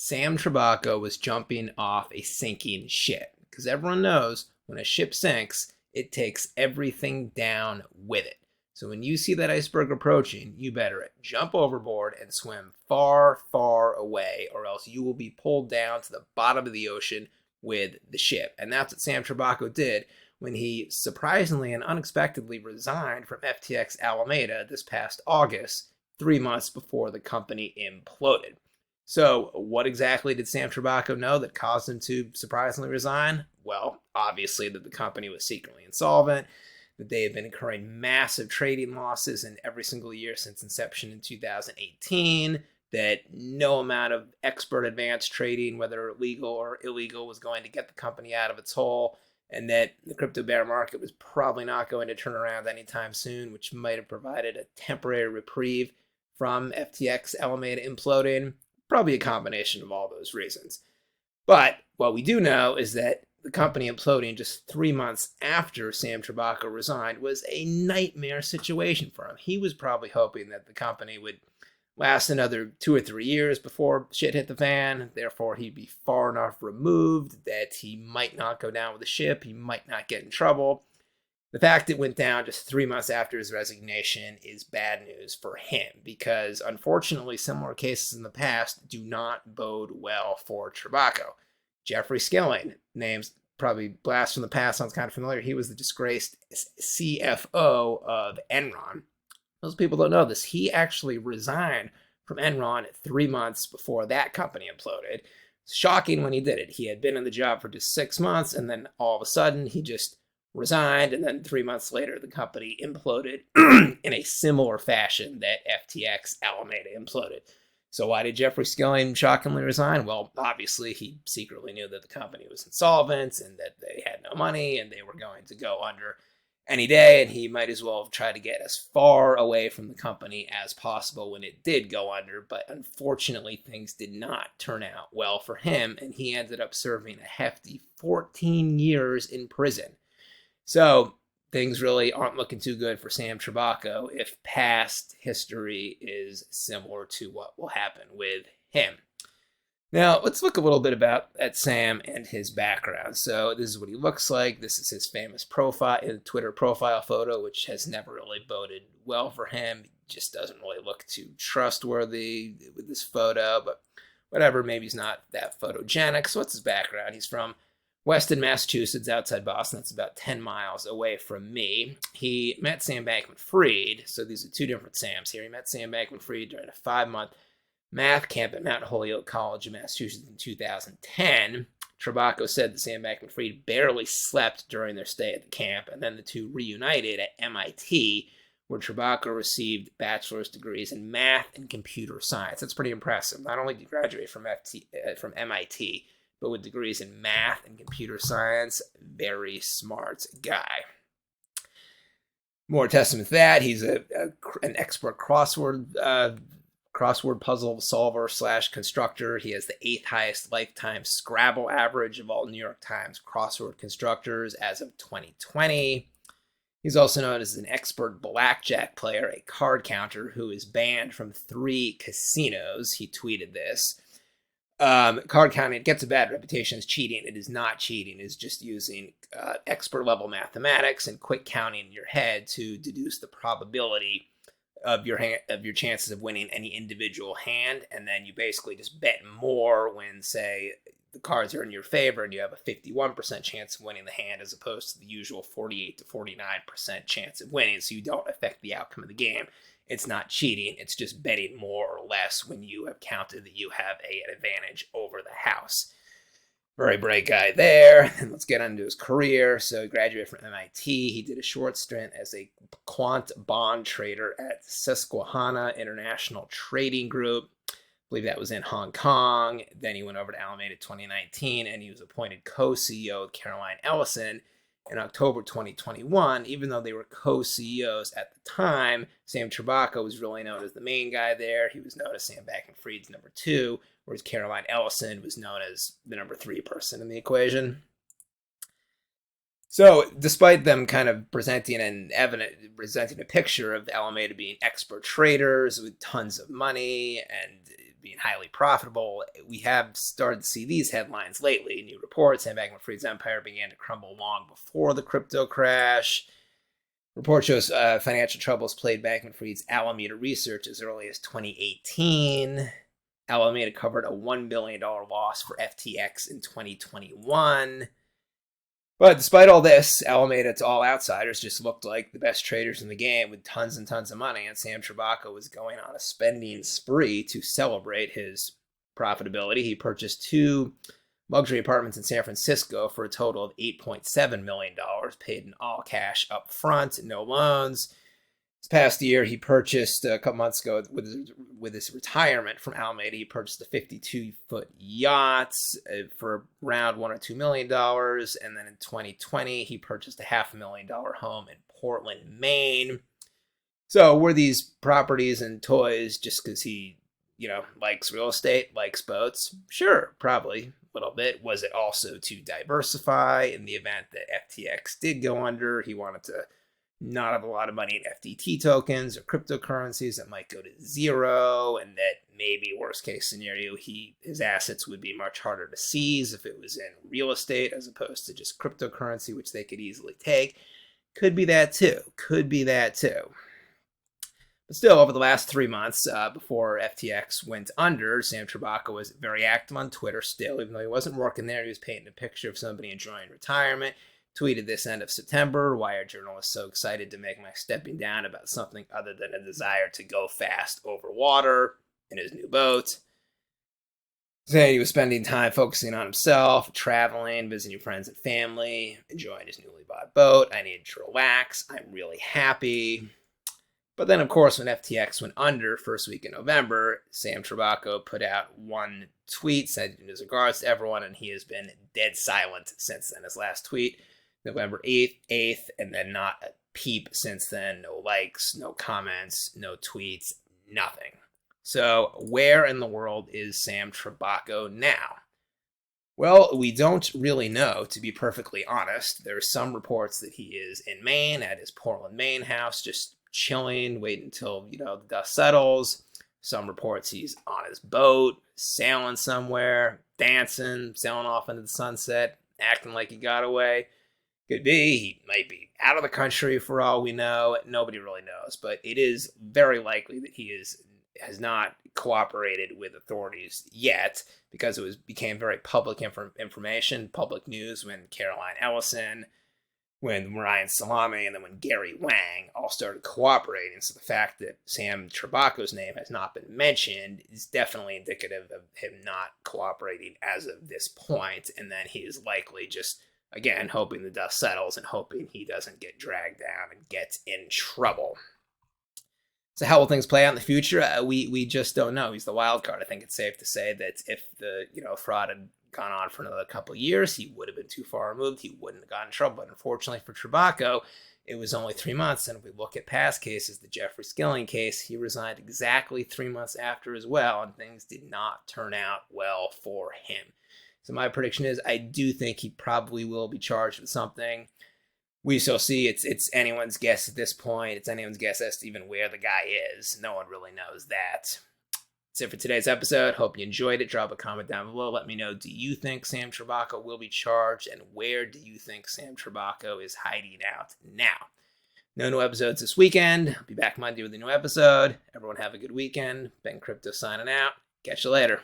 Sam Trabucco was jumping off a sinking ship because everyone knows when a ship sinks, it takes everything down with it. So when you see that iceberg approaching, you better jump overboard and swim far, far away, or else you will be pulled down to the bottom of the ocean with the ship. And that's what Sam Trabucco did when he surprisingly and unexpectedly resigned from FTX Alameda this past August, 3 months before the company imploded. So, what exactly did Sam Trabucco know that caused him to surprisingly resign? Well, obviously that the company was secretly insolvent, that they had been incurring massive trading losses in every single year since inception in 2018, that no amount of expert advanced trading, whether legal or illegal, was going to get the company out of its hole, and that the crypto bear market was probably not going to turn around anytime soon, which might have provided a temporary reprieve from FTX Alameda imploding. Probably a combination of all those reasons. But what we do know is that the company imploding just 3 months after Sam Trabucco resigned was a nightmare situation for him. He was probably hoping that the company would last another 2 or 3 years before shit hit the fan. Therefore, he'd be far enough removed that he might not go down with the ship. He might not get in trouble. The fact it went down just 3 months after his resignation is bad news for him because, unfortunately, similar cases in the past do not bode well for Trabucco. Jeffrey Skilling, names probably blast from the past, sounds kind of familiar. He was the disgraced CFO of Enron. Most people don't know this. He actually resigned from Enron 3 months before that company imploded. It's shocking when he did it. He had been in the job for just 6 months, and then all of a sudden he just resigned, and then 3 months later the company imploded in a similar fashion that FTX Alameda imploded. So why did Jeffrey Skilling shockingly resign? Well, obviously he secretly knew that the company was insolvent and that they had no money and they were going to go under any day, and he might as well have tried to get as far away from the company as possible when it did go under. But unfortunately, things did not turn out well for him, and he ended up serving a hefty 14 years in prison. So things really aren't looking too good for Sam Trabucco if past history is similar to what will happen with him. Now, let's look a little bit at Sam and his background. So this is what he looks like. This is his famous profile, Twitter profile photo, which has never really boded well for him. He just doesn't really look too trustworthy with this photo, but whatever, maybe he's not that photogenic. So what's his background? He's from Weston, Massachusetts, outside Boston. That's about 10 miles away from me. He met Sam Bankman-Fried. So these are two different Sams here. He met Sam Bankman-Fried during a 5-month math camp at Mount Holyoke College in Massachusetts in 2010. Trabucco said that Sam Bankman-Fried barely slept during their stay at the camp, and then the two reunited at MIT, where Trabucco received bachelor's degrees in math and computer science. That's pretty impressive. Not only did he graduate from MIT, but with degrees in math and computer science. Very smart guy. More testament to that, he's an expert crossword puzzle solver / constructor. He has the 8th highest lifetime Scrabble average of all New York Times crossword constructors as of 2020. He's also known as an expert blackjack player, a card counter who is banned from 3 casinos. He tweeted this. Card counting gets a bad reputation as cheating. It is not cheating. It's just using expert level mathematics and quick counting in your head to deduce the probability of your chances of winning any individual hand, and then you basically just bet more when, say, the cards are in your favor and you have a 51% chance of winning the hand as opposed to the usual 48 to 49% chance of winning, so you don't affect the outcome of the game. It's not cheating, it's just betting more or less when you have counted that you have an advantage over the house. Very bright guy there. And let's get on to his career. So he graduated from MIT. He did a short stint as a quant bond trader at Susquehanna International Trading Group. I believe that was in Hong Kong. Then he went over to Alameda 2019, and he was appointed co-CEO of Caroline Ellison in October 2021. Even though they were co-CEOs at the time, Sam Trabucco was really known as the main guy there. He was known as Sam Bankman-Fried's number 2, whereas Caroline Ellison was known as the number 3 person in the equation. So despite them kind of presenting a picture of Alameda being expert traders with tons of money and being highly profitable. We have started to see these headlines lately. New reports: Sam Bankman-Fried's empire began to crumble long before the crypto crash. Report shows financial troubles plagued Bankman-Fried's Alameda Research as early as 2018. Alameda covered a $1 billion loss for FTX in 2021. But despite all this, Alameda, to all outsiders, just looked like the best traders in the game with tons and tons of money, and Sam Trabucco was going on a spending spree to celebrate his profitability. He purchased 2 luxury apartments in San Francisco for a total of $8.7 million, paid in all cash up front, no loans. This past year, he purchased, a couple months ago, with his retirement from Alameda, he purchased a 52-foot yacht for around $1 or $2 million. And then in 2020, he purchased a $500,000 home in Portland, Maine. So were these properties and toys just because he, likes real estate, likes boats? Sure, probably a little bit. Was it also to diversify in the event that FTX did go under? He wanted to not have a lot of money in FTT tokens or cryptocurrencies that might go to zero, and that maybe worst case scenario, his assets would be much harder to seize if it was in real estate as opposed to just cryptocurrency, which they could easily take. Could be that too. But still, over the last 3 months before FTX went under, Sam Trabucco was very active on Twitter still, even though he wasn't working there. He was painting a picture of somebody enjoying retirement. Tweeted this end of September: Wired journalist so excited to make my stepping down about something other than a desire to go fast over water in his new boat. Saying he was spending time focusing on himself, traveling, visiting friends and family, enjoying his newly bought boat. I needed to relax. I'm really happy. But then, of course, when FTX went under first week in November, Sam Trabucco put out one tweet, sending his regards to everyone, and he has been dead silent since then. His last tweet, November 8th, and then not a peep since then. No likes, no comments, no tweets, nothing. So where in the world is Sam Trabucco now? Well, we don't really know, to be perfectly honest. There's some reports that he is in Maine, at his Portland, Maine house, just chilling, waiting until, the dust settles. Some reports he's on his boat, sailing somewhere, dancing, sailing off into the sunset, acting like he got away. Could be. He might be out of the country for all we know. Nobody really knows. But it is very likely that he has not cooperated with authorities yet, because it became very public information, public news when Caroline Ellison, when Ryan Salami, and then when Gary Wang all started cooperating. So the fact that Sam Trabucco's name has not been mentioned is definitely indicative of him not cooperating as of this point. And then he is likely just, again, hoping the dust settles and hoping he doesn't get dragged down and gets in trouble. So how will things play out in the future? We just don't know. He's the wild card. I think it's safe to say that if the fraud had gone on for another couple of years, he would have been too far removed. He wouldn't have gotten in trouble. But unfortunately for Trabucco, it was only 3 months. And if we look at past cases, the Jeffrey Skilling case, he resigned exactly 3 months after as well, and things did not turn out well for him. So my prediction is I do think he probably will be charged with something. We shall see. It's anyone's guess at this point. It's anyone's guess as to even where the guy is. No one really knows that. That's it for today's episode. Hope you enjoyed it. Drop a comment down below. Let me know, do you think Sam Trabucco will be charged, and where do you think Sam Trabucco is hiding out now? No new episodes this weekend. I'll be back Monday with a new episode. Everyone have a good weekend. Ben Crypto signing out. Catch you later.